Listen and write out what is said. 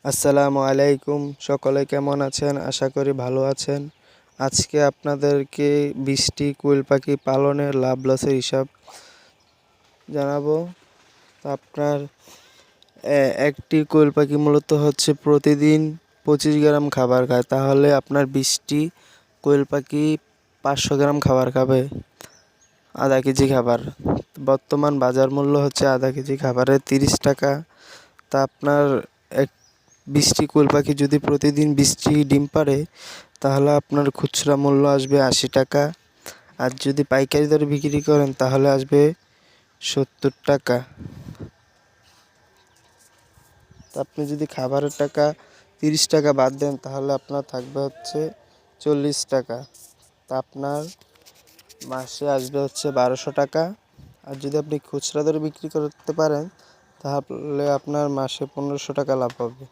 আসসালামু আলাইকুম, সকলে কেমন আছেন? আশা করি ভালো আছেন। আজকে আপনাদেরকে 20টি কোয়েল পাখি পালনের লাভ লসের হিসাব জানাবো। আপনার একটি কোয়েল পাখি মূলত হচ্ছে প্রতিদিন 25 গ্রাম খাবার খায়, তাহলে আপনার 20টি কোয়েল পাখি 500 গ্রাম খাবার খাবে, আধা কেজি খাবার। বর্তমান বাজার মূল্য হচ্ছে আধা কেজি খাবারের 30 টাকা। তা আপনার 20টি কোয়েল পাখি যদি প্রতিদিন 20টি ডিম পাড়ে, তাহলে আপনার খুচরা মূল্য আসবে 80 টাকা। আর যদি পাইকারি দরে বিক্রি করেন তাহলে আসবে 70 টাকা। আপনি যদি খাবারের টাকা 30 টাকা বাদ দেন তাহলে আপনার থাকবে হচ্ছে 40 টাকা। তা আপনার মাসে আসবে হচ্ছে 1200 টাকা। আর যদি আপনি খুচরা দরে বিক্রি করতে পারেন তাহলে আপনার মাসে 1500 টাকা লাভ হবে।